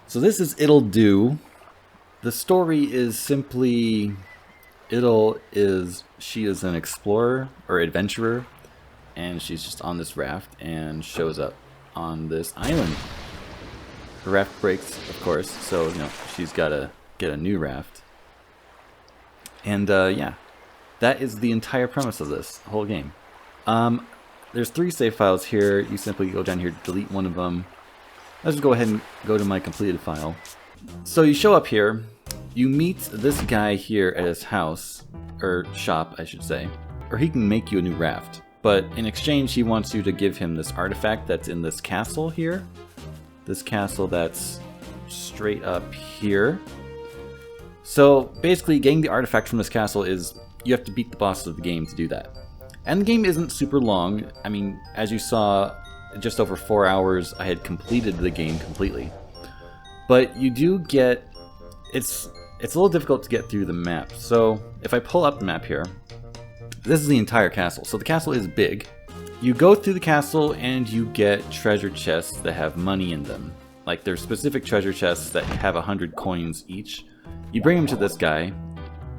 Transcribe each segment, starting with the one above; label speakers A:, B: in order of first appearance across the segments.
A: So this is Ittle Dew. The story is simply she is an explorer or adventurer, and she's just on this raft and shows up on this island. Her raft breaks, of course, so she's got to get a new raft. And yeah, that is the entire premise of this whole game. There's 3 save files here. You simply go down here, delete one of them. Let's just go ahead and go to my completed file. So you show up here, you meet this guy here at his house, or shop I should say, or he can make you a new raft. But in exchange he wants you to give him this artifact that's in this castle here. This castle that's straight up here. So basically getting the artifact from this castle is, you have to beat the bosses of the game to do that. And the game isn't super long. I mean, as you saw, just over 4 hours I had completed the game completely. But you do get, it's a little difficult to get through the map. So if I pull up the map here, this is the entire castle. So the castle is big. You go through the castle and you get treasure chests that have money in them. Like there's specific treasure chests that have 100 coins each. You bring them to this guy,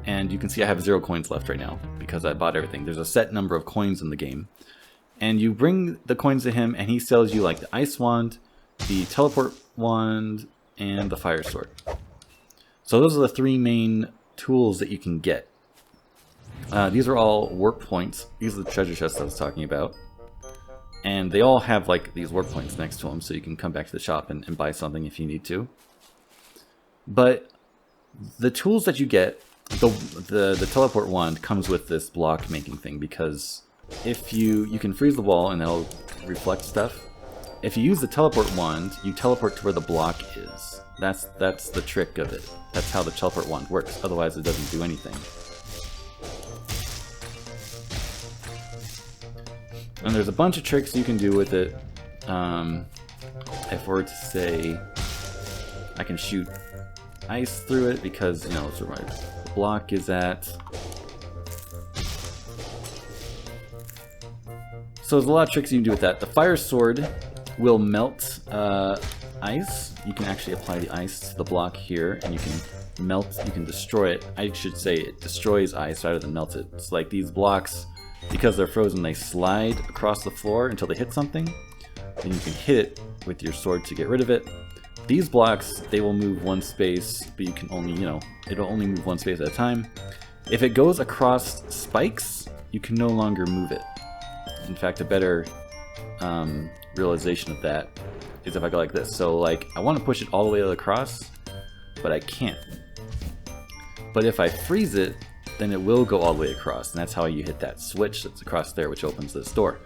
A: and you can see I have 0 coins left right now because I bought everything. There's a set number of coins in the game. And you bring the coins to him and he sells you like the ice wand, the teleport wand, and the fire sword. So those are the 3 main tools that you can get. These are all warp points. These are the treasure chests I was talking about. And they all have like these warp points next to them, so you can come back to the shop and buy something if you need to. But the tools that you get, the teleport wand comes with this block making thing, because if you can freeze the wall and it'll reflect stuff. If you use the teleport wand, you teleport to where the block is. That's the trick of it. That's how the teleport wand works. Otherwise it doesn't do anything. And there's a bunch of tricks you can do with it. If we're to say, I can shoot ice through it because, it's where my block is at. So there's a lot of tricks you can do with that. The fire sword will melt ice. You can actually apply the ice to the block here, and you can destroy it. I should say it destroys ice rather than melt it. It's like these blocks, because they're frozen, they slide across the floor until they hit something. Then you can hit it with your sword to get rid of it. These blocks, they will move 1 space, but you can only, it'll only move 1 space at a time. If it goes across spikes, you can no longer move it. In fact, a better realization of that is if I go like this. So like, I want to push it all the way across, but I can't. But if I freeze it, then it will go all the way across, and that's how you hit that switch that's across there, which opens this door.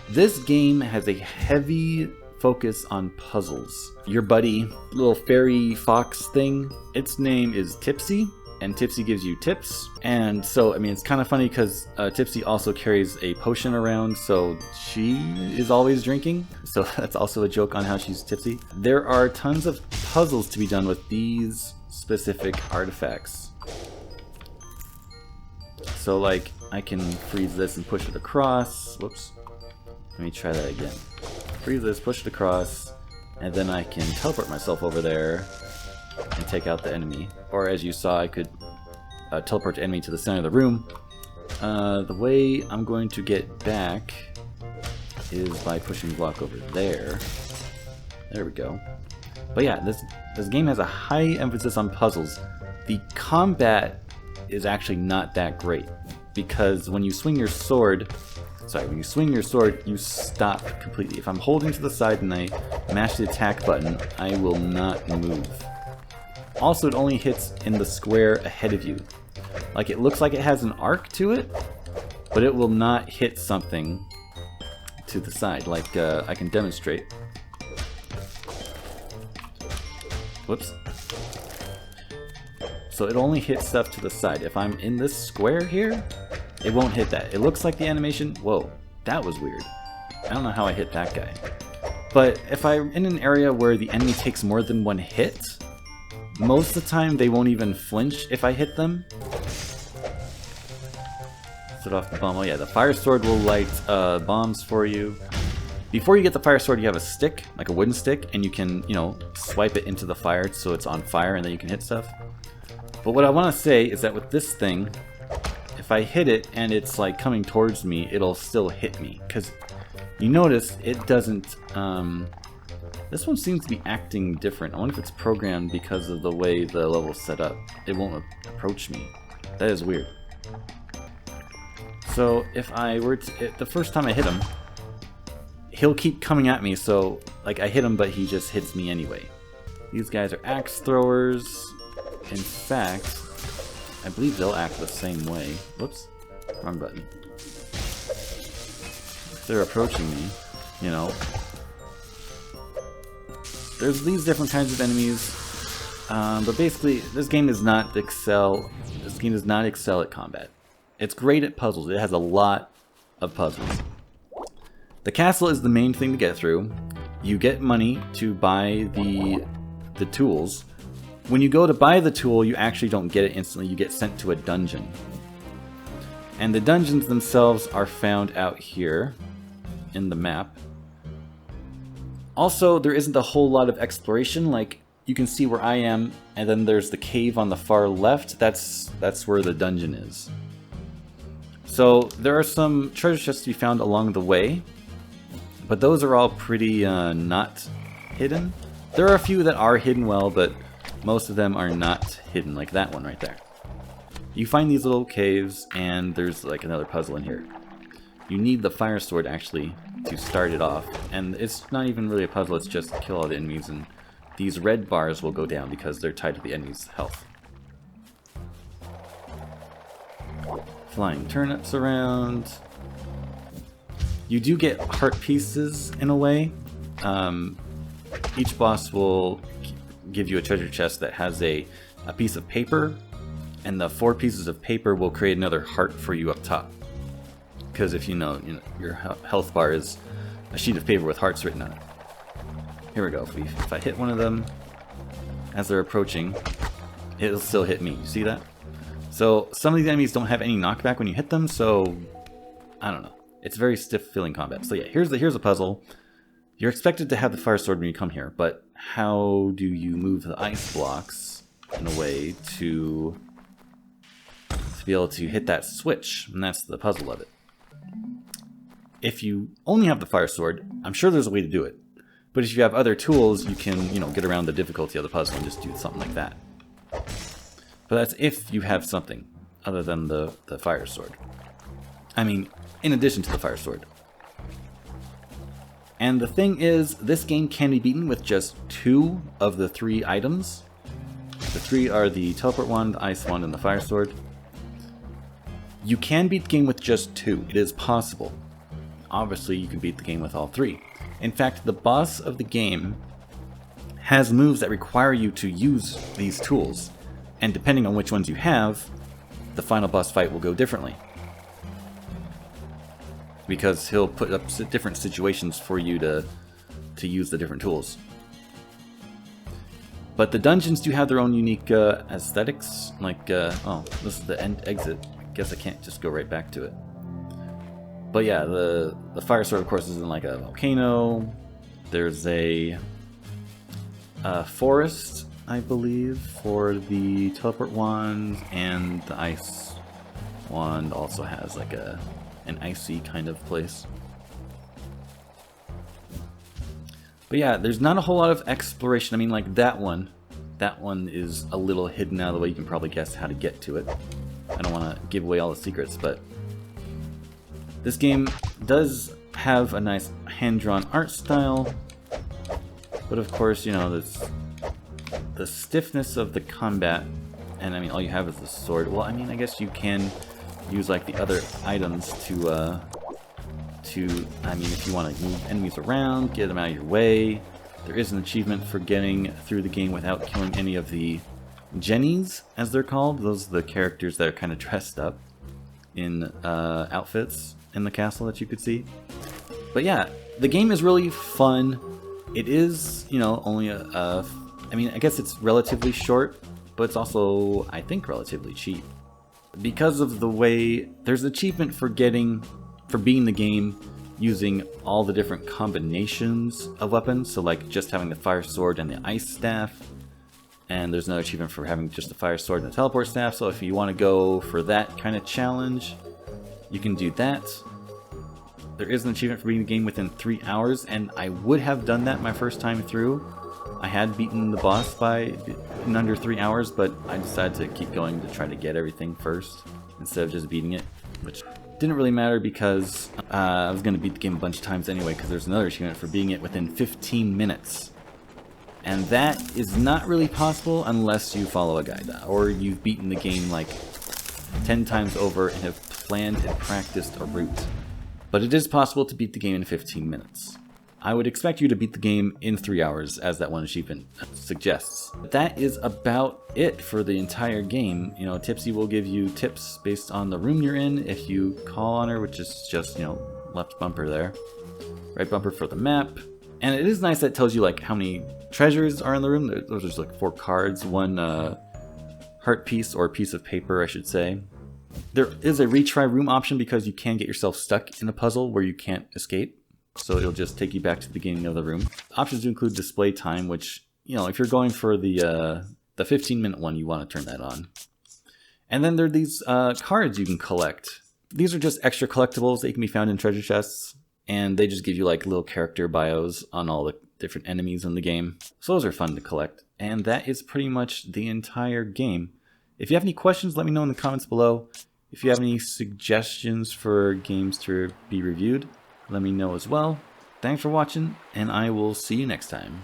A: This game has a heavy focus on puzzles. Your buddy, little fairy fox thing, its name is Tipsy, and Tipsy gives you tips. And so, I mean, it's kind of funny because Tipsy also carries a potion around, so she is always drinking. So that's also a joke on how she's tipsy. There are tons of puzzles to be done with these specific artifacts. So like, I can freeze this and push it across. Whoops. Let me try that again. Freeze this, push it across, and then I can teleport myself over there and take out the enemy. Or as you saw, I could teleport the enemy to the center of the room. The way I'm going to get back is by pushing the block over there. There we go. But yeah, this game has a high emphasis on puzzles. The combat is actually not that great, because when you swing your sword, you stop completely. If I'm holding to the side and I mash the attack button, I will not move. Also, it only hits in the square ahead of you. Like, it looks like it has an arc to it, but it will not hit something to the side. Like, I can demonstrate. Whoops. So it only hits stuff to the side. If I'm in this square here, it won't hit that. It looks like the animation. Whoa, that was weird. I don't know how I hit that guy. But if I'm in an area where the enemy takes more than 1 hit, most of the time they won't even flinch if I hit them. Set off the bomb. Oh yeah, the fire sword will light bombs for you. Before you get the fire sword, you have a stick, like a wooden stick, and you can, you know, swipe it into the fire so it's on fire and then you can hit stuff. But what I want to say is that with this thing, if I hit it and it's like coming towards me, it'll still hit me. Because you notice it doesn't, this one seems to be acting different. I wonder if it's programmed because of the way the level's set up. It won't approach me. That is weird. So if I were to, the first time I hit him, he'll keep coming at me, so like I hit him but he just hits me anyway. These guys are axe throwers. In fact, I believe they'll act the same way. Whoops, wrong button. If they're approaching me, you know, there's these different kinds of enemies, but basically this game does not excel. This game does not excel at combat. It's great at puzzles. It has a lot of puzzles. The castle is the main thing to get through. You get money to buy the tools. When you go to buy the tool, you actually don't get it instantly. You get sent to a dungeon. And the dungeons themselves are found out here in the map. Also, there isn't a whole lot of exploration. Like, you can see where I am, and then there's the cave on the far left. That's where the dungeon is. So there are some treasure chests to be found along the way, but those are all pretty not hidden. There are a few that are hidden well, but most of them are not hidden, like that one right there. You find these little caves, and there's like another puzzle in here. You need the fire sword actually to start it off, and it's not even really a puzzle, it's just kill all the enemies, and these red bars will go down because they're tied to the enemy's health. Flying turnips around. You do get heart pieces in a way. Each boss will give you a treasure chest that has a piece of paper, and the 4 pieces of paper will create another heart for you up top. Because if you know your health bar is a sheet of paper with hearts written on it. Here we go. If I hit one of them as they're approaching, it'll still hit me. You see that? So some of these enemies don't have any knockback when you hit them, so I don't know. It's very stiff feeling combat. So yeah, here's a puzzle. You're expected to have the fire sword when you come here, but how do you move the ice blocks in a way to be able to hit that switch? And that's the puzzle of it. If you only have the fire sword, I'm sure there's a way to do it. But if you have other tools, you can, get around the difficulty of the puzzle and just do something like that. But that's if you have something other than the fire sword. I mean, in addition to the fire sword. And the thing is, this game can be beaten with just 2 of the 3 items. The 3 are the teleport wand, the ice wand, and the fire sword. You can beat the game with just 2. It is possible. Obviously, you can beat the game with all 3. In fact, the boss of the game has moves that require you to use these tools. And depending on which ones you have, the final boss fight will go differently. Because he'll put up different situations for you to use the different tools. But the dungeons do have their own unique aesthetics. Like, oh, this is the end exit. Guess I can't just go right back to it. But yeah, the fire sword, of course, is in like a volcano. There's a forest, I believe, for the teleport wand, and the ice wand also has like an icy kind of place. But yeah, there's not a whole lot of exploration. I mean, like that one is a little hidden out of the way. You can probably guess how to get to it. I don't want to give away all the secrets, but this game does have a nice hand-drawn art style. But of course, the stiffness of the combat, and I mean, all you have is the sword. Well, I mean, I guess you can use like the other items to I mean, if you want to move enemies around, get them out of your way. There is an achievement for getting through the game without killing any of the Jennies, as they're called. Those are the characters that are kind of dressed up in outfits in the castle that you could see. But yeah, the game is really fun. It is, only I mean, I guess it's relatively short, but it's also, I think, relatively cheap. Because of the way, there's an achievement for beating the game using all the different combinations of weapons, so like just having the fire sword and the ice staff. And there's another achievement for having just the fire sword and the teleport staff, so if you want to go for that kind of challenge, you can do that. There is an achievement for beating the game within 3 hours, and I would have done that my first time through. I had beaten the boss in under 3 hours, but I decided to keep going to try to get everything first, instead of just beating it, which didn't really matter because I was going to beat the game a bunch of times anyway, because there's another achievement for beating it within 15 minutes. And that is not really possible unless you follow a guide, or you've beaten the game like 10 times over and have planned and practiced a route. But it is possible to beat the game in 15 minutes. I would expect you to beat the game in 3 hours, as that one achievement suggests. That is about it for the entire game. You know, Tipsy will give you tips based on the room you're in if you call on her, which is just, you know, left bumper there. Right bumper for the map. And it is nice that it tells you like how many treasures are in the room. Those are just like 4 cards, 1 heart piece, or piece of paper I should say. There is a retry room option because you can get yourself stuck in a puzzle where you can't escape. So it'll just take you back to the beginning of the room. Options do include display time, which, you know, if you're going for the 15-minute one, you want to turn that on. And then there are these cards you can collect. These are just extra collectibles that can be found in treasure chests. And they just give you like little character bios on all the different enemies in the game. So those are fun to collect. And that is pretty much the entire game. If you have any questions, let me know in the comments below. If you have any suggestions for games to be reviewed, let me know as well. Thanks for watching, and I will see you next time.